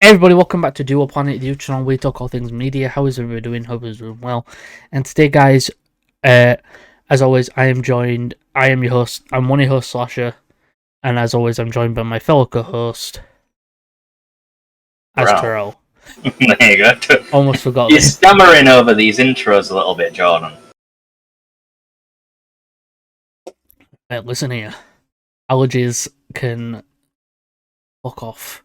Everybody, welcome back to Dual Planet, the YouTube channel. We talk all things media. How is everybody doing? Hope everyone's doing well. And today, guys, as always, I am your host. I'm one of your hosts, Slasher, and as always, I'm joined by my fellow co-host, Azteral. There you go. Almost forgot. You're stammering over these intros a little bit, Jordan. Listen here, allergies can fuck off.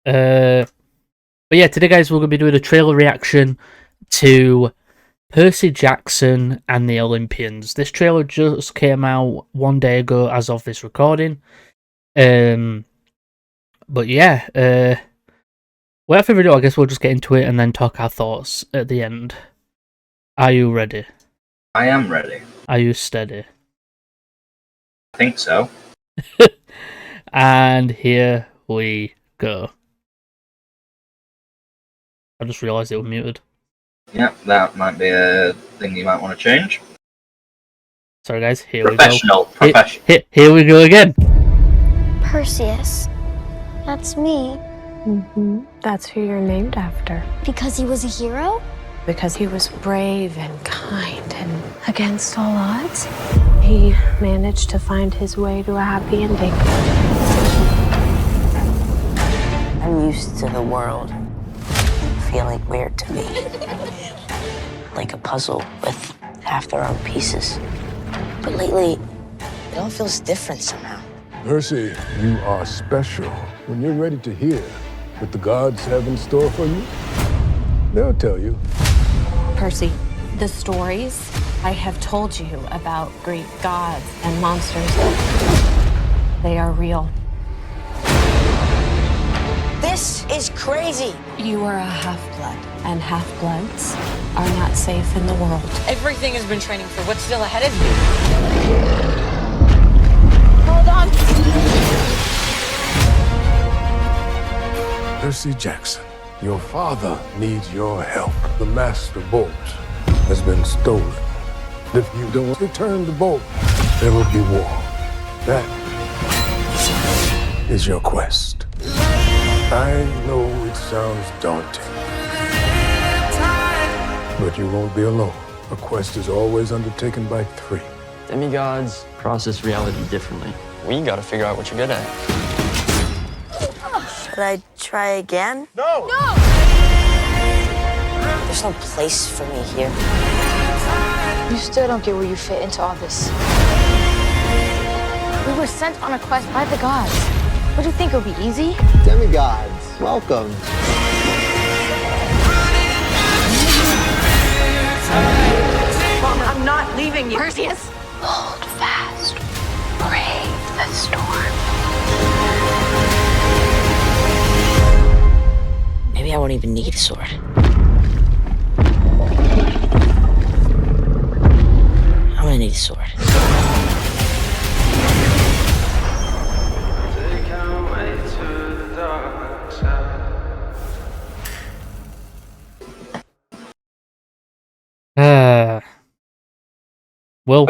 But yeah, today, guys, we're going to be doing a trailer reaction to Percy Jackson and the Olympians. This trailer just came out one day ago as of this recording. But yeah, without further ado, I guess we'll just get into it and then talk our thoughts at the end. Are you ready? I am ready. Are you steady? I think so. And here we go. I just realised it was muted. Yeah, that might be a thing you might want to change. Sorry, guys. Here we go. Professional. Here we go again. Perseus. That's me. That's who you're named after. Because he was a hero? Because he was brave and kind and against all odds, he managed to find his way to a happy ending. I'm used to the world feeling weird to me. Like a puzzle with half the wrong pieces. But lately, it all feels different somehow. Percy, you are special. When you're ready to hear what the gods have in store for you, they'll tell you. Percy, the stories I have told you about Greek gods and monsters, they are real. This is crazy. You are a half-blood, and half-bloods are not safe in the world. Everything has been training for what's still ahead of you. Hold on. Percy Jackson, your father needs your help. The Master Bolt has been stolen. If you don't return the bolt, there will be war. That is your quest. I know it sounds daunting, but you won't be alone. A quest is always undertaken by three. Demigods process reality differently. We gotta figure out what you're good at. Should I try again? No! There's no place for me here. You still don't get where you fit into all this. We were sent on a quest by the gods. What do you think, it would be easy? Demigods, welcome. Mom, I'm not leaving you. Perseus. Hold fast. Brave the storm. Maybe I won't even need a sword. I'm gonna need a sword. Well,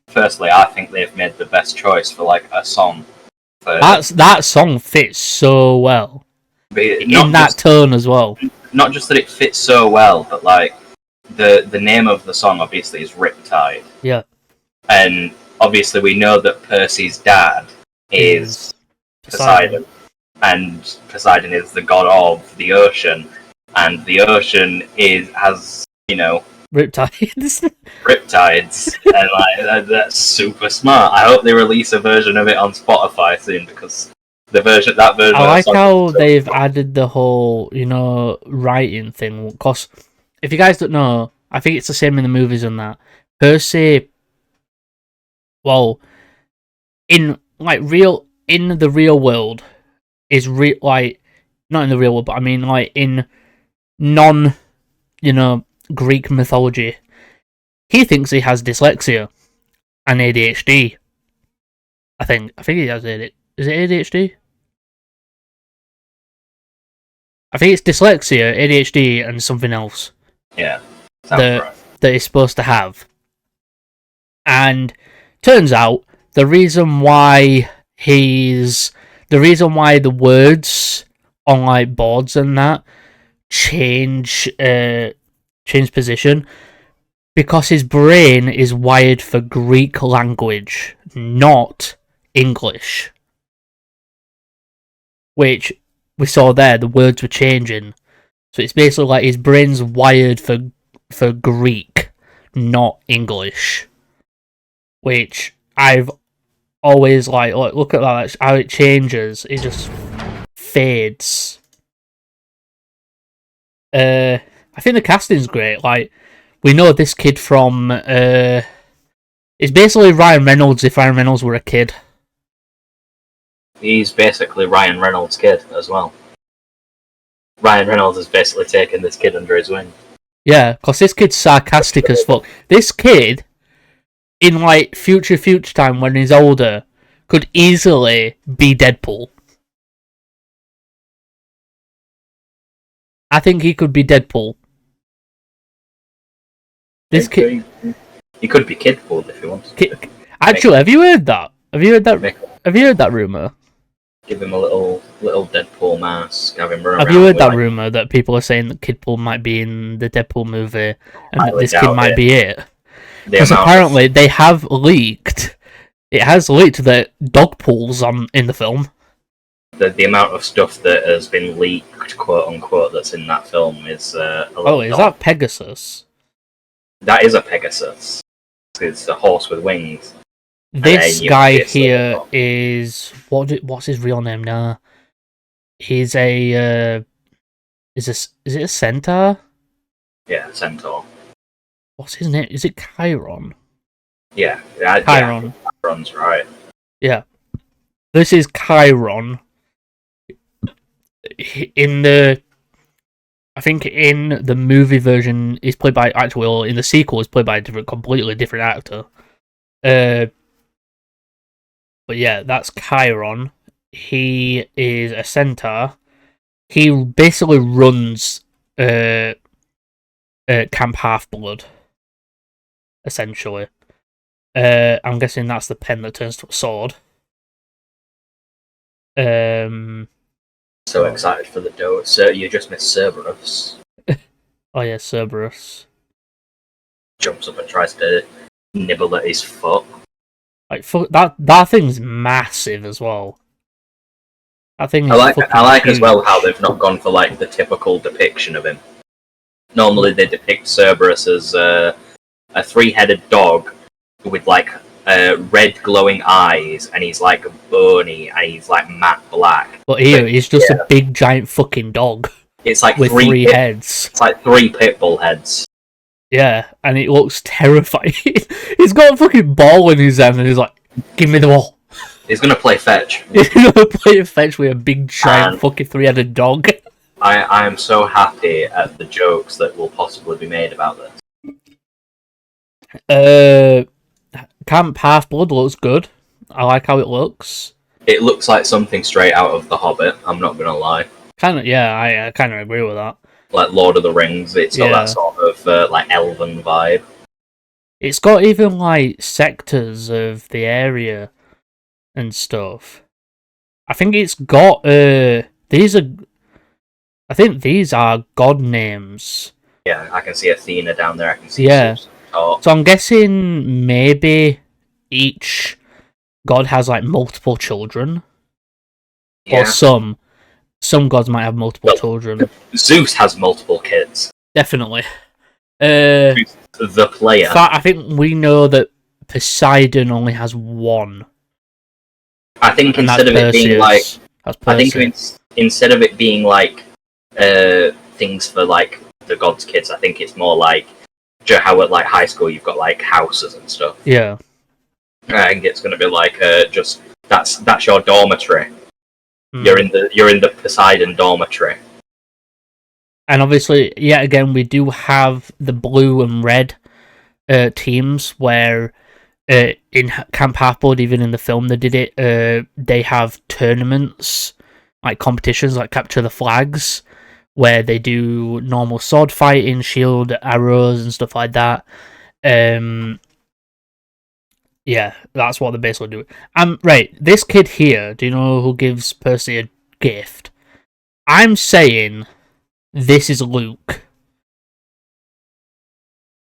Firstly, I think they've made the best choice for like a song. that song fits so well in that tone as well. Not just that it fits so well, but like the name of the song obviously is Riptide. Yeah. And obviously we know that Percy's dad is Poseidon. And Poseidon is the god of the ocean. And the ocean has, Riptides. Riptides. And like that's super smart. I hope they release a version of it on Spotify soon, because that version I like how they've added the whole, writing thing. Because if you guys don't know, I think it's the same in the movies and that. Percy, well, in the real world, is not in the real world, but I mean like in non, Greek mythology, he thinks he has dyslexia and ADHD. I think he has ADHD. Is it ADHD? I think it's dyslexia, ADHD, and something else. Yeah. That he's supposed to have. And turns out the reason why the words on like boards and that change position because his brain is wired for Greek language, not English. Which we saw there, the words were changing. So it's basically like his brain's wired for Greek, not English. Which I've always like look at that, how it changes. It just fades. I think the casting's great. Like, we know this kid from it's basically Ryan Reynolds if Ryan Reynolds were a kid. He's basically Ryan Reynolds' kid as well. Ryan Reynolds has basically taken this kid under his wing. Yeah, because this kid's sarcastic as fuck. This kid, in like future time when he's older, could easily be Deadpool. I think he could be Deadpool. This kid, he could be Kidpool if he wants. Actually, have you heard that? Have you heard that rumor? Give him a little Deadpool mask. Have him run Have around. you heard with, that like, rumor that people are saying that Kidpool might be in the Deadpool movie and that Highly this kid doubt might it. be it? The Because amount apparently they have leaked. It has leaked that dog pools in the film. The amount of stuff that has been leaked, quote unquote, that's in that film is a little. Oh, is that Pegasus? That is a Pegasus. It's a horse with wings. This you guy get here is what's his real name now? He's a is it a centaur? Yeah, centaur. What's his name? Is it Chiron? Yeah, Chiron. Yeah, Chiron's right. Yeah, this is Chiron. I think in the movie version, he's played by in the sequel, he's played by a completely different actor. But yeah, that's Chiron. He is a centaur. He basically runs Camp Half-Blood, essentially. I'm guessing that's the pen that turns to a sword. So excited for the dough. So you just missed Cerberus. Oh yeah, Cerberus. Jumps up and tries to nibble at his foot. Like that thing's massive as well. That thing is I like huge. as well how they've not gone for like the typical depiction of him. Normally they depict Cerberus as a three-headed dog with like red glowing eyes, and he's like bony, and he's like matte black. But here, he's just a big giant fucking dog. It's like with three heads. It's like 3 pit bull heads. Yeah, and it looks terrifying. He's got a fucking ball in his hand, and he's like, "Give me the ball." He's gonna play fetch. He's gonna play fetch with a big giant fucking 3-headed dog. I am so happy at the jokes that will possibly be made about this. Camp Half-Blood looks good. I like how it looks. It looks like something straight out of The Hobbit, I'm not gonna lie. Kind of, yeah, I kind of agree with that. Like Lord of the Rings, it's got that sort of like elven vibe. It's got even like sectors of the area and stuff. I think it's got I think these are god names. Yeah, I can see Athena down there. I can see. Yeah. So I'm guessing maybe each god has like multiple children, or some gods might have multiple children. Zeus has multiple kids. Definitely. The player. In fact, I think we know that Poseidon only has one. I think instead of it being like, instead of it being like things for like the gods' kids, I think it's more like how at like high school you've got like houses and stuff. Yeah. I think it's going to be like just that's your dormitory. You're in the Poseidon dormitory. And obviously, yet again, we do have the blue and red teams where in Camp Half-Blood, even in the film they did it, they have tournaments, like competitions, like Capture the Flags, where they do normal sword fighting, shield, arrows, and stuff like that. Yeah, that's what they basically do. Right, this kid here, do you know who gives Percy a gift? I'm saying this is Luke.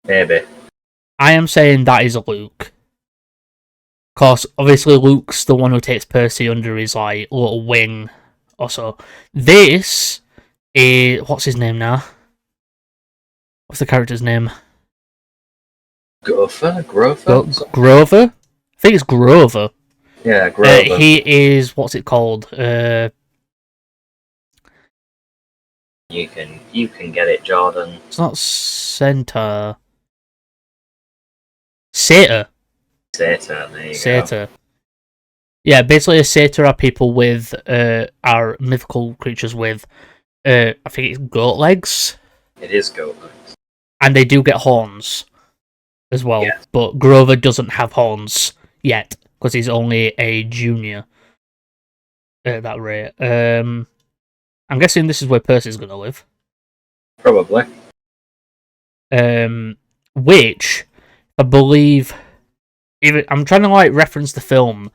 Maybe. I am saying that is Luke. Because obviously Luke's the one who takes Percy under his like little wing or so. This is what's his name now? What's the character's name? Grover? Grover? I think it's Grover. Yeah, Grover. He is what's it called? You can get it, Jordan. It's not Centaur. Satyr. Satyr, there you Satyr. Yeah, basically a satyr are people with are mythical creatures with I think it's goat legs. It is goat legs. And they do get horns as well. Yeah. But Grover doesn't have horns yet, because he's only a junior at that rate. I'm guessing this is where Percy's gonna live. Probably. Which I believe, even I'm trying to like reference the film,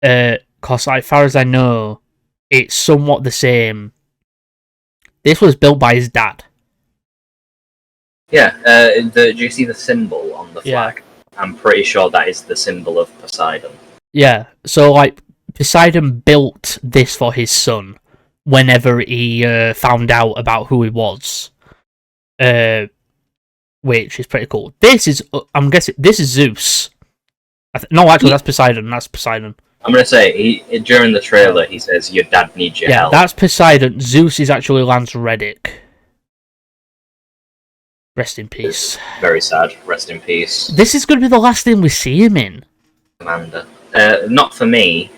cause like, as far as I know, it's somewhat the same. This was built by his dad. Yeah. Do you see the symbol on the flag? Yeah. I'm pretty sure that is the symbol of Poseidon. Yeah. So like Poseidon built this for his son whenever he found out about who he was. Which is pretty cool. This is, I'm guessing, this is Zeus. No, actually, that's Poseidon. That's Poseidon. I'm gonna say during the trailer he says your dad needs your help. Yeah, that's Poseidon. Zeus is actually Lance Reddick. Rest in peace. Very sad. Rest in peace. This is going to be the last thing we see him in. Commander. Not for me.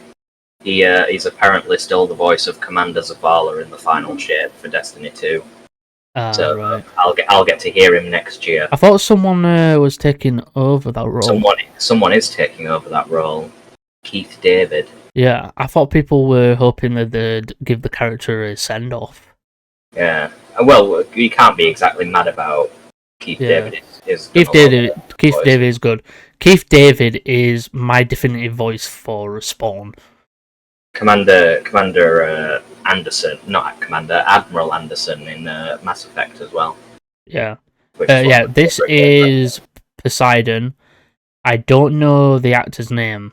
He's apparently still the voice of Commander Zavala in the final shape for Destiny 2. So right. I'll get to hear him next year. I thought someone was taking over that role. Someone is taking over that role. Keith David. Yeah, I thought people were hoping that they'd give the character a send off. Yeah, well, you can't be exactly mad about Keith David. Keith David is good. Keith David is my definitive voice for Spawn. Commander Anderson, not Commander, Admiral Anderson in Mass Effect as well. Yeah. This is Poseidon. I don't know the actor's name.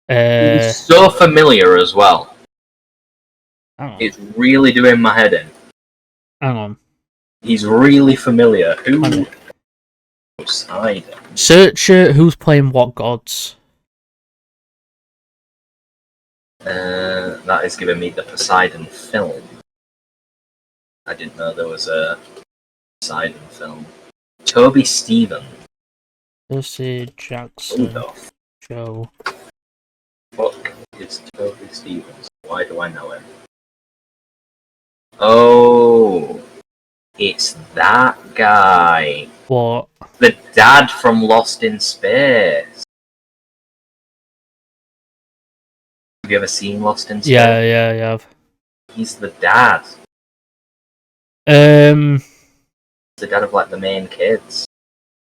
He's so familiar as well. It's really doing my head in. Hang on. He's really familiar. Who? Poseidon. Search who's playing what gods. That is giving me the Poseidon film. I didn't know there was a Poseidon film. Toby Stevens. Percy Jackson. Joe. Fuck is Toby Stevens? Why do I know him? Oh, it's that guy. What? The dad from Lost in Space. Have you ever seen Lost in Space? Yeah, you have. He's the dad. The dad of like the main kids.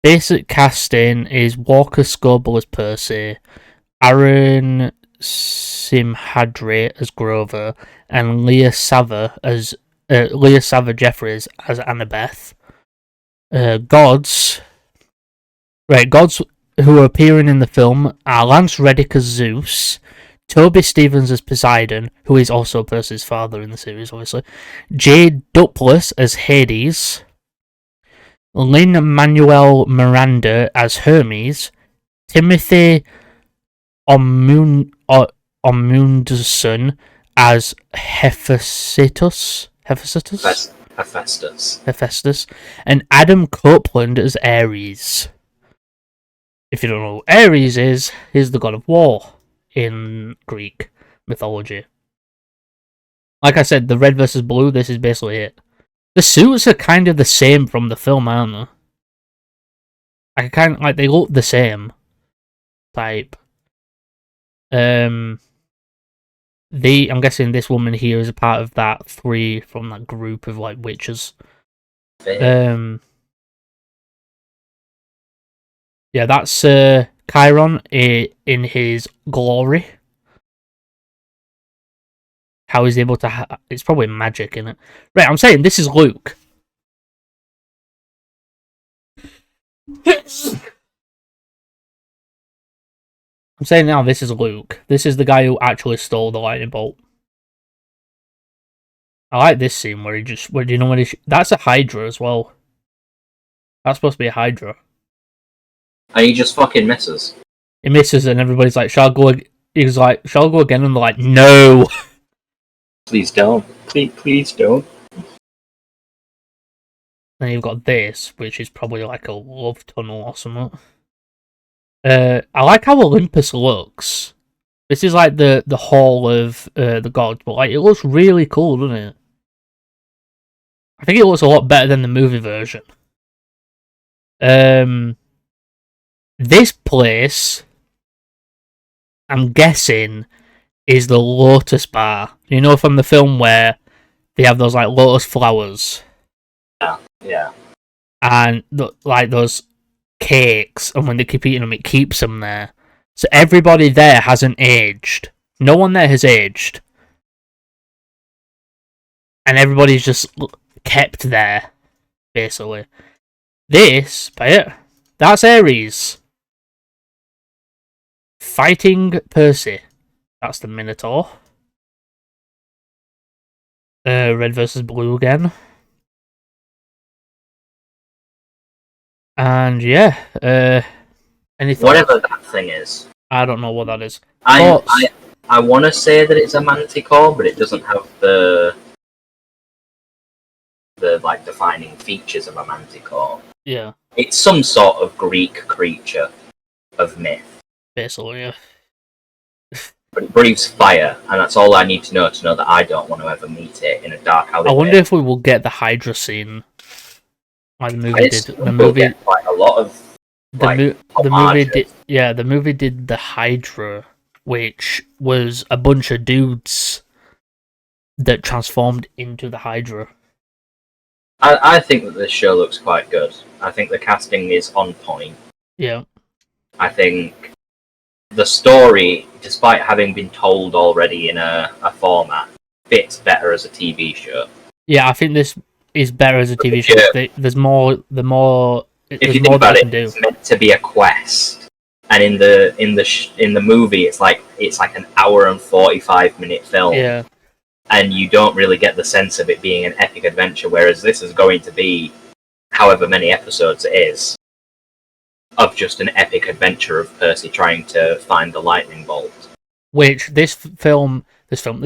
Basic casting is Walker Scobell as Percy, Aaron Simhadri as Grover, and Leah Savage Jeffries as Annabeth. Gods who are appearing in the film are Lance Reddick as Zeus, Toby Stevens as Poseidon, who is also Percy's father in the series, obviously, Jade Duplass as Hades, Lin-Manuel Miranda as Hermes, Timothy Omundson as Hephaestus, and Adam Copeland as Ares. If you don't know who Ares is, he's the god of war in Greek mythology. Like I said, the red versus blue, this is basically it. The suits are kind of the same from the film, aren't they? They look the same type. I'm guessing this woman here is a part of that three from that group of like witches. Yeah, that's Chiron in his glory. how he's able to. It's probably magic in it. Right, I'm saying this is Luke. I'm saying now this is Luke. This is the guy who actually stole the lightning bolt. I like this scene where he just. Where do you know when he? That's a Hydra as well. That's supposed to be a Hydra. And he just fucking misses. He misses, and everybody's like, "Shall I go?" He's like, "Shall I go again?" And they're like, "No." Please don't. Please don't. Then you've got this, which is probably like a love tunnel or something. I like how Olympus looks. This is like the hall of the gods, but like it looks really cool, doesn't it? I think it looks a lot better than the movie version. This place, I'm guessing, is the Lotus Bar. You know, from the film where they have those like lotus flowers. Yeah. And like those cakes, and when they keep eating them, it keeps them there. So everybody there hasn't aged. No one there has aged. And everybody's just kept there, basically. This, that's Ares. Fighting Percy. That's the Minotaur. Red versus blue again. And yeah, any thoughts? Whatever that thing is. I don't know what that is. I want to say that it's a manticore, but it doesn't have the like defining features of a manticore. Yeah. It's some sort of Greek creature of myth. Basically, yeah. But it breathes fire, and that's all I need to know that I don't want to ever meet it in a dark alleyway. I wonder if we will get the Hydra scene. Like the movie did. The movie get quite a lot of the movie did. Yeah, the movie did the Hydra, which was a bunch of dudes that transformed into the Hydra. I think that this show looks quite good. I think the casting is on point. Yeah. I think the story, despite having been told already in a format, fits better as a TV show. Yeah, I think this is better as a TV show. Yeah. There's more. If you think about it, it's meant to be a quest, and in the movie, it's like an hour and 45-minute film. Yeah. And you don't really get the sense of it being an epic adventure, whereas this is going to be, however many episodes it is, of just an epic adventure of Percy trying to find the lightning bolt. Which this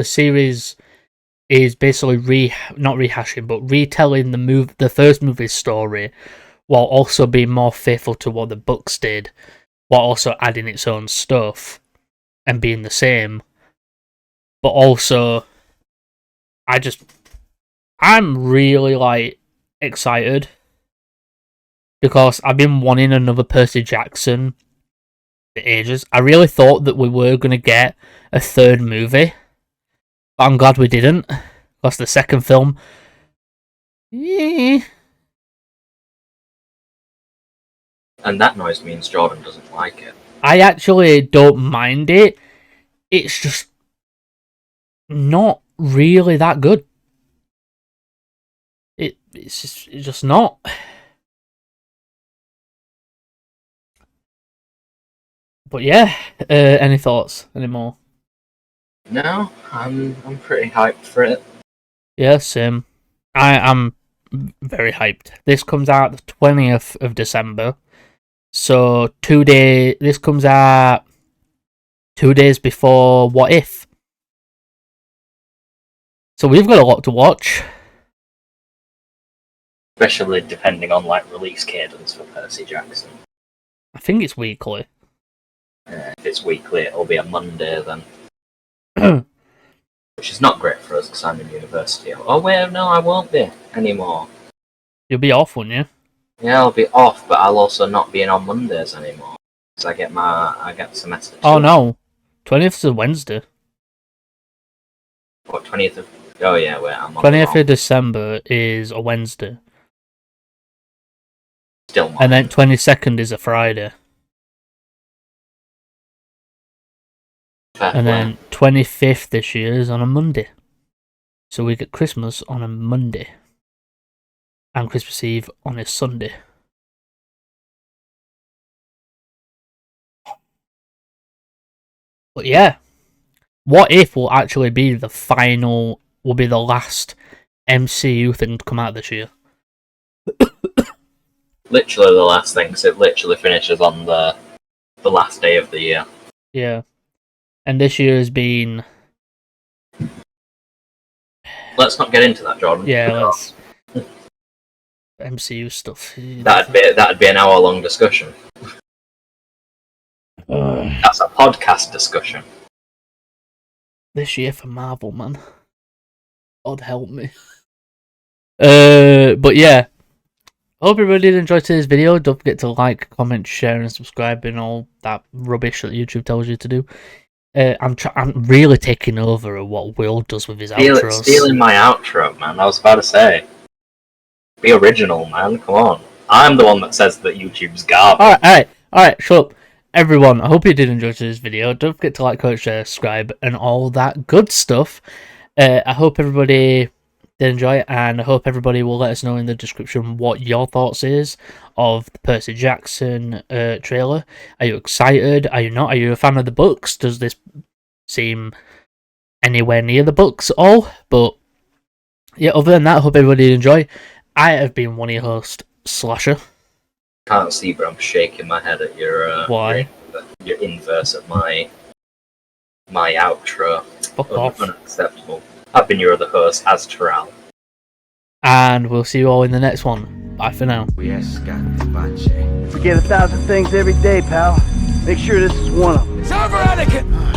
series is basically not rehashing, but retelling the first movie's story, while also being more faithful to what the books did, while also adding its own stuff and being the same. But also, I'm really excited because I've been wanting another Percy Jackson for ages. I really thought that we were going to get a third movie, but I'm glad we didn't, because the second film, and that noise means Jordan doesn't like it. I actually don't mind it. It's just not really that good. It's just not. But yeah, any thoughts anymore? No, I'm pretty hyped for it. Yeah, same. I am very hyped. This comes out the 20th of December. So this comes out 2 days before What If. So we've got a lot to watch. Especially depending on release cadence for Percy Jackson. I think it's weekly. If it's weekly, it'll be a Monday then. Which is not great for us because I'm in university. Oh wait, no, I won't be anymore. You'll be off, won't you? Yeah, I'll be off, but I'll also not be in on Mondays anymore. Because I get the semester 2. Oh no, 20th is a Wednesday. What, 20th of... Oh yeah, wait, I'm on 20th of December is a Wednesday. Still not. And then 22nd is a Friday. Fair and then 25th this year is on a Monday. So we get Christmas on a Monday. And Christmas Eve on a Sunday. But yeah. What If will actually be the final, will be the last MCU thing to come out this year. Literally the last thing, because it literally finishes on the last day of the year. Yeah. And this year has been... Let's not get into that, Jordan. Yeah, let's... MCU stuff. That'd be an hour-long discussion. That's a podcast discussion. This year for Marvel, man. God help me. But yeah. I hope everybody did enjoy today's video. Don't forget to like, comment, share, and subscribe, and all that rubbish that YouTube tells you to do. I'm really taking over at what Will does with his outros. Stealing my outro, man. I was about to say. Be original, man. Come on. I'm the one that says that YouTube's garbage. Alright, shut up. Everyone, I hope you did enjoy today's video. Don't forget to like, comment, share, subscribe, and all that good stuff. I hope everybody did enjoy it, and I hope everybody will let us know in the description what your thoughts is of the Percy Jackson trailer. Are you excited? Are you not? Are you a fan of the books? Does this seem anywhere near the books at all? But yeah, other than that, I hope everybody did enjoy. I have been one of your hosts, Slasher. Can't see, but I'm shaking my head at your Why? Your inverse of my outro. Fuck off. Unacceptable. I've been your other host, Azteral. And we'll see you all in the next one. Bye for now. Forget 1,000 things every day, pal. Make sure this is one of them. It's over, Anakin!